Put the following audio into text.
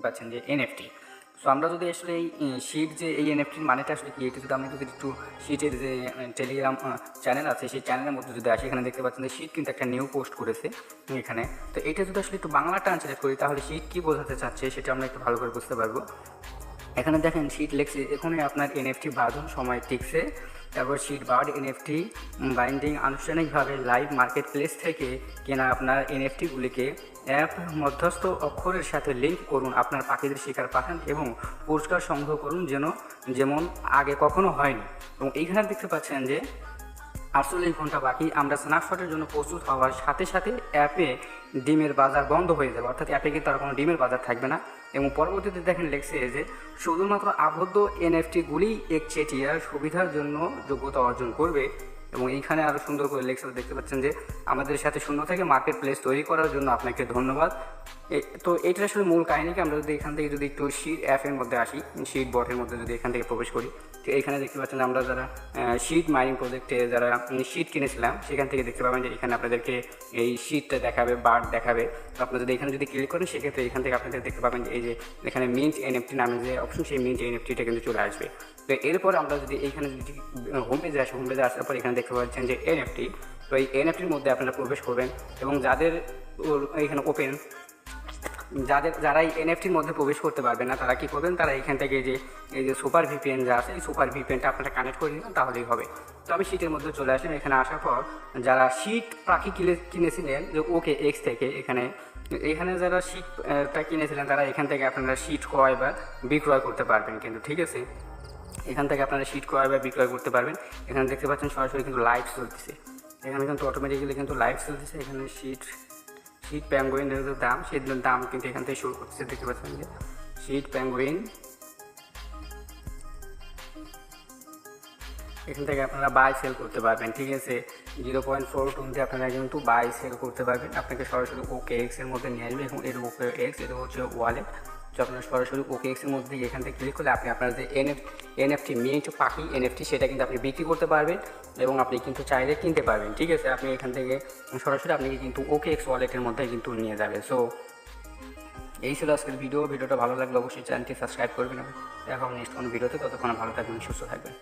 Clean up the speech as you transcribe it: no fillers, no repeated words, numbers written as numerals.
পাচ্ছেন যে NFT. So আমরা যদি আসলে এই শিট যে এই এনএফটির মানেটা আসলে কি, এটা যদি আমরা যদি একটু শিটের যে টেলিগ্রাম চ্যানেল আছে সেই চ্যানেলের মধ্যে যদি আসি, এখানে দেখতে পাচ্ছেন যে শিট কিন্তু একটা নিউ পোস্ট করেছে এখানে। তো এটা যদি আসলে একটু বাংলা ট্রান্সলেট করি তাহলে শিট কী বোঝাতে চাচ্ছে সেটা আমরা একটু ভালো করে বুঝতে পারবো। এখানে দেখেন শিট লেখছে এখানে আপনার এনএফটি বাঁধন সময় টিকছে, তারপর শিট বার্ড এনএফটি বাইন্ডিং আনুষ্ঠানিকভাবে লাইভ মার্কেট প্লেস থেকে কেনা আপনার এনএফটিগুলিকে অ্যাপ মধ্যস্থ অক্ষরের সাথে লিঙ্ক করুন, আপনার পাখিদের শিকার পাঠান এবং পুরস্কার সংগ্রহ করুন যেমন আগে কখনো হয়নি। এবং এইখানে দেখতে পাচ্ছেন যে 48 ঘন্টা বাকি, আমরা স্ন্যাপশটের জন্য প্রস্তুত হওয়ার সাথে সাথে অ্যাপে ডিমের বাজার বন্ধ হয়ে যাবে, অর্থাৎ অ্যাপে কিন্তু আর কোনো ডিমের বাজার থাকবে না। এবং পরবর্তীতে দেখেন লেখছে যে শুধুমাত্র আবদ্ধ এনএফটিগুলি একচেটিয়ার সুবিধার জন্য যোগ্যতা অর্জন করবে। এবং এইখানে আরও সুন্দর করে লেখছে, দেখতে পাচ্ছেন যে আমাদের সাথে শূন্য থেকে মার্কেট প্লেস তৈরি করার জন্য আপনাকে ধন্যবাদ। তো এইটা আসলে মূল কাহিনীকে আমরা যদি এখান থেকে যদি একটু শিট অ্যাপের মধ্যে আসি, শিট বটের মধ্যে যদি এখান থেকে প্রবেশ করি, তো এখানে দেখতে পাচ্ছেন আমরা যারা শিট মাইনিং প্রজেক্টে যারা শিট কিনেছিলাম সেখান থেকে দেখতে পাবেন যে এখানে আপনাদেরকে এই শিটটা দেখাবে, বার্ড দেখাবে। তো আপনারা যদি এখানে যদি ক্লিক করেন সেক্ষেত্রে এখান থেকে আপনাদের দেখতে পাবেন যে এই যে এখানে মিন্ট এনএফটি নামে যে অপশন, সেই মিন্ট এনএফটিটা কিন্তু চলে আসবে। তো এরপর আমরা যদি এইখানে যদি হোম পেজে আসি, হোম পেজে আসার পর এখানে দেখতে পাচ্ছেন যে এনএফটি। তো এই এনএফটির মধ্যে আপনারা প্রবেশ করবেন এবং যাদের এখানে ওপেন যারা এই এনএফটির মধ্যে প্রবেশ করতে পারবেন না তারা কী করবেন, তারা এখান থেকে এই যে সুপার ভিপিএন যা আছে এই সুপার ভিপিএনটা আপনারা কানেক্ট করে নেবেন, তাহলেই হবে। তো আমি শিটের মধ্যে চলে আসেন। এখানে আসার পর যারা শিট পাখি কিনেছিলেন যে ওকে এক্স থেকে, এখানে যারা শিটটা কিনেছিলেন তারা এখান থেকে আপনারা শিট ক্রয় বা বিক্রয় করতে পারবেন কিন্তু, ঠিক আছে। এখান থেকে আপনারা শিট ক্রয় বা বিক্রয় করতে পারবেন। এখানে দেখতে পাচ্ছেন সরাসরি কিন্তু লাইভ চলতেছে, এখানে কিন্তু অটোমেটিক্যালি কিন্তু লাইভ চলতেছে। এখানে শিট প্যাঙ্গুইনের যে দাম, সেই দাম কিন্তু এখান থেকে শুরু করতেছে, দেখতে পাচ্ছেন যে শিট প্যাঙ্গুইন। এখান থেকে আপনারা বাই সেল করতে পারবেন, ঠিক আছে। 0.42 দিয়ে আপনারা কিন্তু বাই সেল করতে পারবেন। আপনাকে সরাসরি ওকে এক্সের মধ্যে নিয়ে আসবে এবং এর ওকে এক্স এটা হচ্ছে ওয়ালেট। তো আপনারা সরাসরি ওকে এক্সের মধ্যে এখান থেকে ক্লিক করলে আপনি আপনার যে এনএফটি মিন্ট পাখি এনএফটি সেটা কিন্তু আপনি বিক্রি করতে পারবেন এবং আপনি কিন্তু চাইলে কিনতে পারবেন, ঠিক আছে। আপনি এখান থেকে সরাসরি আপনি কিন্তু ওকে এক্স ওয়ালেটের মধ্যে কিন্তু নিয়ে যাবে। সো এই ছিল আজকের ভিডিওটা ভালো লাগলে অবশ্যই চ্যানেলটি সাবস্ক্রাইব করবেন। দেখা হবে নেক্সট কোনো ভিডিওতে, ততক্ষণ ভালো থাকবেন, সুস্থ থাকবেন।